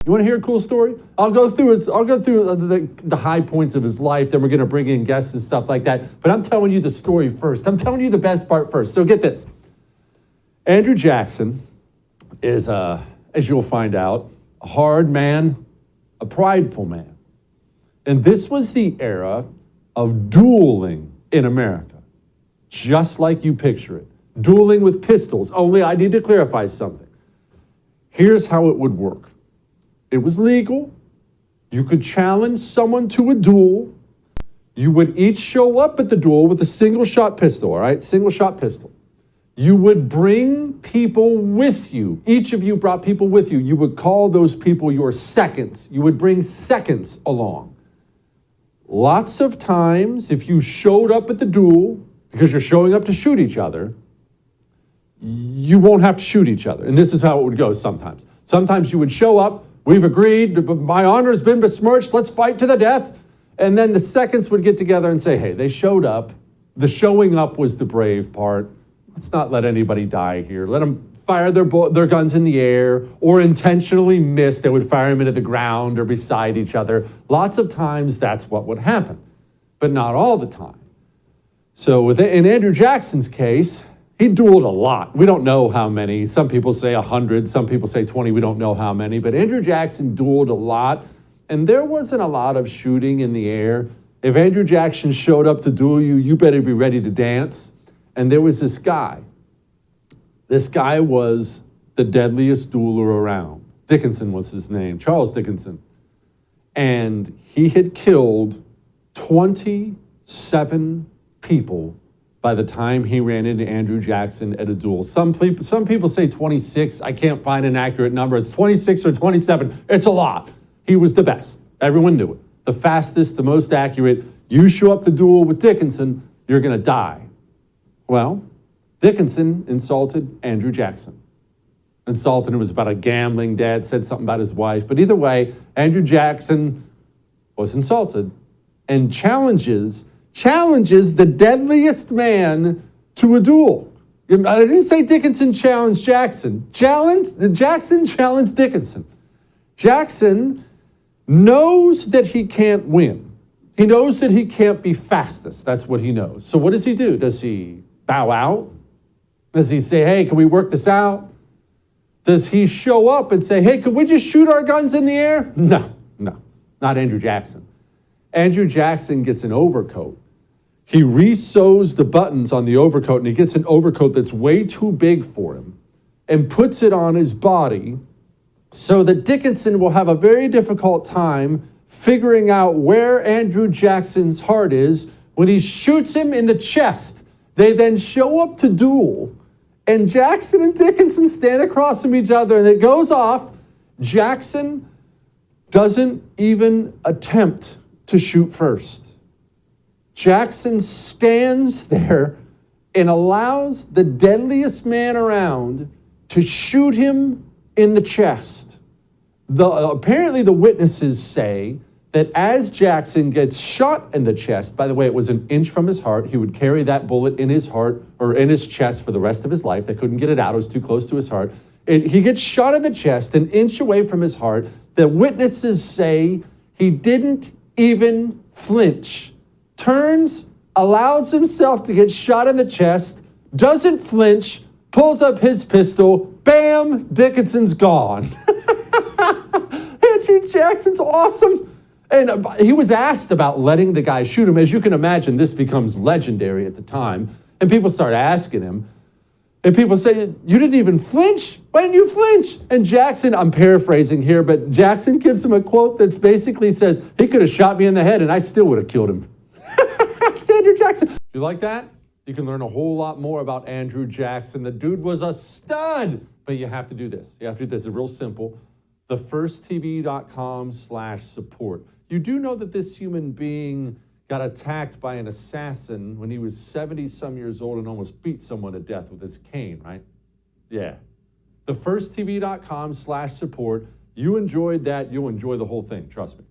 You want to hear a cool story? I'll go through the high points of his life. Then we're going to bring in guests and stuff like that. But I'm telling you the story first. I'm telling you the best part first. So get this. Andrew Jackson is, as you'll find out, a hard man, a prideful man. And this was the era of dueling in America, just like you picture it. Dueling with pistols, only I need to clarify something. Here's how it would work. It was legal. You could challenge someone to a duel. You would each show up at the duel with a single-shot pistol, all right? Single-shot pistol. You would bring people with you. Each of you brought people with you. You would call those people your seconds. You would bring seconds along. Lots of times, if you showed up at the duel, because you're showing up to shoot each other, you won't have to shoot each other. And this is how it would go sometimes. Sometimes you would show up, we've agreed, my honor has been besmirched, let's fight to the death. And then the seconds would get together and say, hey, they showed up. The showing up was the brave part. Let's not let anybody die here. Let them fire their guns in the air or intentionally miss. They would fire them into the ground or beside each other. Lots of times that's what would happen, but not all the time. So in Andrew Jackson's case, he dueled a lot. We don't know how many. Some people say 100, some people say 20. We don't know how many. But Andrew Jackson dueled a lot, and there wasn't a lot of shooting in the air. If Andrew Jackson showed up to duel you, you better be ready to dance. And there was this guy. This guy was the deadliest dueler around. Dickinson was his name, Charles Dickinson. And he had killed 27 people by the time he ran into Andrew Jackson at a duel. Some people say 26. I can't find an accurate number. It's 26 or 27. It's a lot. He was the best. Everyone knew it. The fastest, the most accurate. You show up to duel with Dickinson, you're going to die. Well, Dickinson insulted Andrew Jackson. Insulted him was about a gambling dad, said something about his wife. But either way, Andrew Jackson was insulted and challenges the deadliest man to a duel. I didn't say Dickinson challenged Jackson. Jackson challenged Dickinson. Jackson knows that he can't win. He knows that he can't be fastest. That's what he knows. So what does he do? Does he bow out? Does he say, hey, can we work this out? Does he show up and say, hey, could we just shoot our guns in the air? No, not Andrew Jackson. Andrew Jackson gets an overcoat. He re-sews the buttons on the overcoat, and he gets an overcoat that's way too big for him and puts it on his body so that Dickinson will have a very difficult time figuring out where Andrew Jackson's heart is when he shoots him in the chest. They then show up to duel, and Jackson and Dickinson stand across from each other, and it goes off. Jackson doesn't even attempt to shoot first. Jackson stands there and allows the deadliest man around to shoot him in the chest. Apparently the witnesses say that as Jackson gets shot in the chest, by the way, it was an inch from his heart. He would carry that bullet in his heart or in his chest for the rest of his life. They couldn't get it out. It was too close to his heart. He gets shot in the chest, an inch away from his heart. The witnesses say he didn't even flinch. Turns, allows himself to get shot in the chest, doesn't flinch, pulls up his pistol, bam, Dickinson's gone. Andrew Jackson's awesome. And he was asked about letting the guy shoot him. As you can imagine, this becomes legendary at the time. And people start asking him. And people say, you didn't even flinch? Why didn't you flinch? And Jackson, I'm paraphrasing here, but Jackson gives him a quote that basically says, he could have shot me in the head and I still would have killed him. It's Andrew Jackson. You like that? You can learn a whole lot more about Andrew Jackson. The dude was a stud. But you have to do this. You have to do this. It's real simple. thefirsttv.com/support. You do know that this human being got attacked by an assassin when he was 70-some years old and almost beat someone to death with his cane, right? Yeah. thefirsttv.com/support. You enjoyed that. You'll enjoy the whole thing. Trust me.